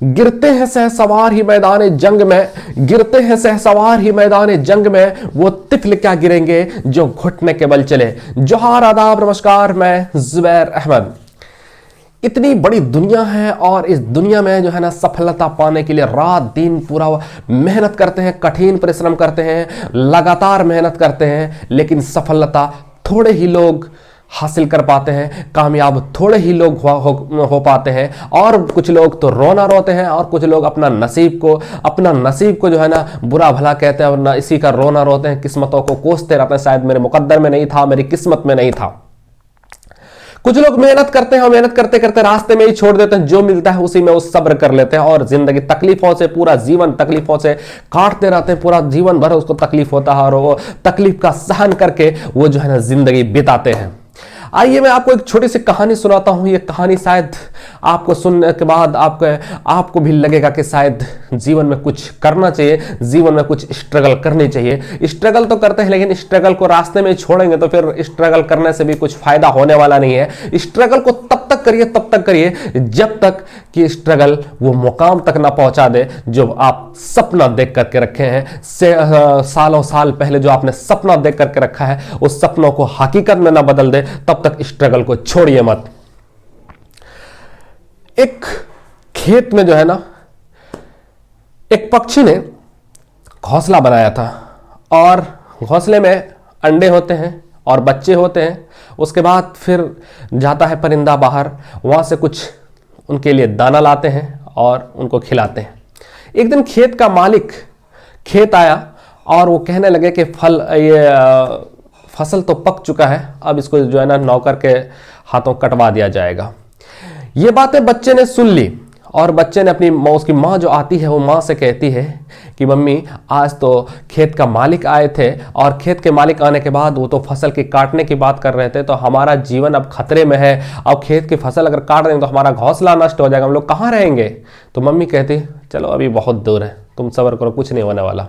गिरते हैं सहसवार ही मैदान जंग में, गिरते हैं सहसवार ही मैदान जंग में, वो तिफल क्या गिरेंगे जो घुटने के बल चले। जोहार, आदाब, नमस्कार, मैं जुबैर अहमद। इतनी बड़ी दुनिया है और इस दुनिया में जो है ना सफलता पाने के लिए रात दिन पूरा मेहनत करते हैं, कठिन परिश्रम करते हैं, लगातार मेहनत करते हैं, लेकिन सफलता थोड़े ही लोग हासिल कर पाते हैं, कामयाब थोड़े ही लोग हो पाते हैं। और कुछ लोग तो रोना रोते हैं और कुछ लोग अपना नसीब को जो है ना बुरा भला कहते हैं और ना इसी का रोना रोते हैं, किस्मतों को कोसते रहते हैं, शायद मेरे मुकद्दर में नहीं था, मेरी किस्मत में नहीं था। कुछ लोग मेहनत करते हैं और मेहनत करते करते रास्ते में ही छोड़ देते हैं, जो मिलता है उसी में वो सब्र कर लेते हैं और जिंदगी तकलीफों से, पूरा जीवन तकलीफों से काटते रहते हैं, पूरा जीवन भर उसको तकलीफ होता है और वो तकलीफ का सहन करके वो जो है ना जिंदगी बिताते हैं। आइए मैं आपको एक छोटी सी कहानी सुनाता हूं। ये कहानी शायद आपको सुनने के बाद आपको भी लगेगा कि शायद जीवन में कुछ करना चाहिए, जीवन में कुछ स्ट्रगल करनी चाहिए। स्ट्रगल तो करते हैं लेकिन स्ट्रगल को रास्ते में छोड़ेंगे तो फिर स्ट्रगल करने से भी कुछ फायदा होने वाला नहीं है। स्ट्रगल को तब तक करिए जब तक कि स्ट्रगल वो मुकाम तक ना पहुंचा दे जो आप सपना देख करके रखे हैं। सालों साल पहले जो आपने सपना देख करके रखा है उस सपनों को हकीकत में ना बदल दे, तब तक स्ट्रगल को छोड़िए मत। एक खेत में जो है ना एक पक्षी ने घोंसला बनाया था और घोंसले में अंडे होते हैं और बच्चे होते हैं। उसके बाद फिर जाता है परिंदा बाहर, वहां से कुछ उनके लिए दाना लाते हैं और उनको खिलाते हैं। एक दिन खेत का मालिक खेत आया और वो कहने लगे कि फसल तो पक चुका है, अब इसको जो है ना नौकर के हाथों कटवा दिया जाएगा। ये बातें बच्चे ने सुन ली और बच्चे ने उसकी माँ जो आती है वो माँ से कहती है कि मम्मी आज तो खेत का मालिक आए थे और खेत के मालिक आने के बाद वो तो फसल की काटने की बात कर रहे थे, तो हमारा जीवन अब खतरे में है। अब खेत की फसल अगर काट देंगे तो हमारा घोंसला नष्ट हो जाएगा, हम लोग कहाँ रहेंगे। तो मम्मी कहती चलो अभी बहुत दूर है, तुम सब्र करो, कुछ नहीं होने वाला।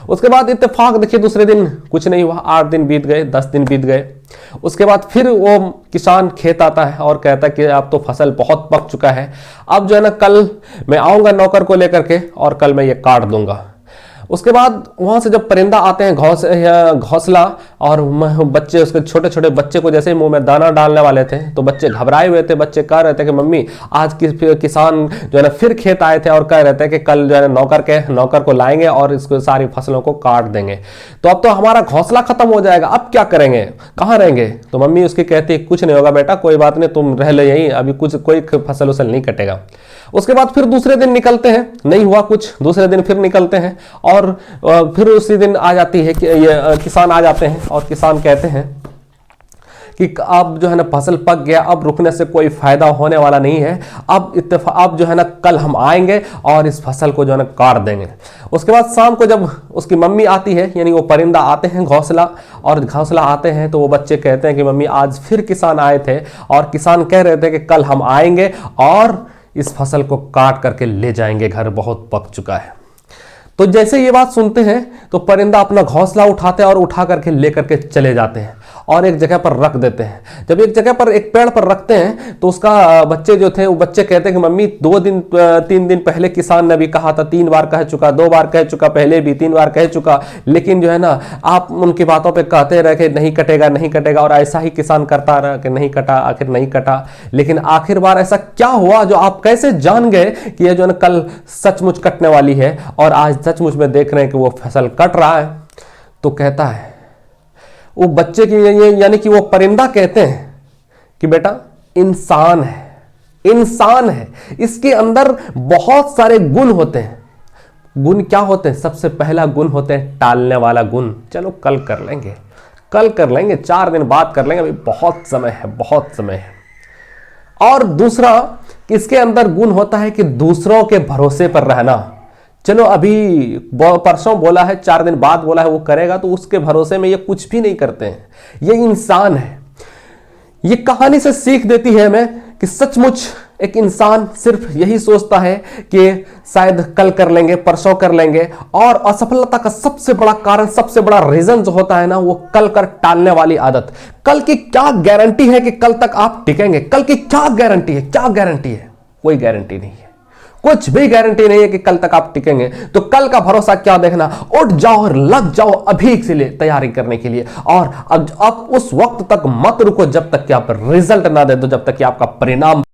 उसके बाद इत्तेफाक देखिए दूसरे दिन कुछ नहीं हुआ, 8 दिन बीत गए, 10 दिन बीत गए। उसके बाद फिर वो किसान खेत आता है और कहता है कि अब तो फसल बहुत पक चुका है, अब जो है ना कल मैं आऊंगा नौकर को लेकर के और कल मैं ये काट दूंगा। उसके बाद वहां से जब परिंदा आते हैं घोंसला और बच्चे उसके छोटे छोटे बच्चे को जैसे मुंह में दाना डालने वाले थे तो बच्चे घबराए हुए थे। बच्चे कह रहे थे कि मम्मी आज किसान जो है ना फिर खेत आए थे और कह रहे थे कि कल जो है ना नौकर को लाएंगे और इसको सारी फसलों को काट देंगे, तो अब तो हमारा घोंसला खत्म हो जाएगा, अब क्या करेंगे, कहाँ रहेंगे। तो मम्मी उसकी कहती कुछ नहीं होगा बेटा, कोई बात नहीं, तुम रह ले यहीं, अभी कोई फसल उसल नहीं कटेगा। उसके बाद फिर दूसरे दिन निकलते हैं, नहीं हुआ कुछ, दूसरे दिन फिर निकलते हैं और फिर उसी दिन आ जाती है कि ये किसान आ जाते हैं और किसान कहते हैं कि अब जो है ना फसल पक गया, अब रुकने से कोई फायदा होने वाला नहीं है, अब जो है ना कल हम आएंगे और इस फसल को जो है ना काट देंगे। उसके बाद शाम को जब उसकी मम्मी आती है, यानी वो परिंदा आते हैं घोंसला आते हैं, तो वो बच्चे कहते हैं कि मम्मी आज फिर किसान आए थे और किसान कह रहे थे कि कल हम आएंगे और इस फसल को काट करके ले जाएंगे घर, बहुत पक चुका है। तो जैसे ये बात सुनते हैं तो परिंदा अपना घोंसला उठाते हैं और उठा करके लेकर के चले जाते हैं और एक जगह पर रख देते हैं। जब एक जगह पर एक पेड़ पर रखते हैं तो उसका बच्चे जो थे वो बच्चे कहते हैं कि मम्मी 3 दिन पहले किसान ने भी कहा था, 3 बार कह चुका, 2 बार कह चुका, पहले भी 3 बार कह चुका, लेकिन जो है ना आप उनकी बातों पे कहते रहे कि नहीं कटेगा और ऐसा ही किसान करता रहा कि नहीं कटा, आखिर नहीं कटा। लेकिन आखिर बार ऐसा क्या हुआ जो आप कैसे जान गए कि ये जो है कल सचमुच कटने वाली है और आज सचमुच में देख रहे हैं कि वो फसल कट रहा है। तो कहता है वो बच्चे की यानी कि वो परिंदा कहते हैं कि बेटा इंसान है, इसके अंदर बहुत सारे गुण होते हैं। गुण क्या होते हैं? सबसे पहला गुण होते हैं टालने वाला गुण, चलो कल कर लेंगे, 4 दिन बाद कर लेंगे, अभी बहुत समय है। और दूसरा इसके अंदर गुण होता है कि दूसरों के भरोसे पर रहना, चलो अभी परसों बोला है, 4 दिन बाद बोला है वो करेगा, तो उसके भरोसे में ये कुछ भी नहीं करते हैं, ये इंसान है। ये कहानी से सीख देती है हमें कि सचमुच एक इंसान सिर्फ यही सोचता है कि शायद कल कर लेंगे, परसों कर लेंगे, और असफलता का सबसे बड़ा कारण, सबसे बड़ा रीजन जो होता है ना, वो कल कर टालने वाली आदत। कल की क्या गारंटी है कि कल तक आप टिकेंगे? कल की क्या गारंटी है? कोई गारंटी नहीं है। कुछ भी गारंटी नहीं है कि कल तक आप टिकेंगे। तो कल का भरोसा क्या देखना, उठ जाओ और लग जाओ अभी के लिए तैयारी करने के लिए। और अब उस वक्त तक मत रुको जब तक कि आप रिजल्ट ना दे दो, जब तक कि आपका परिणाम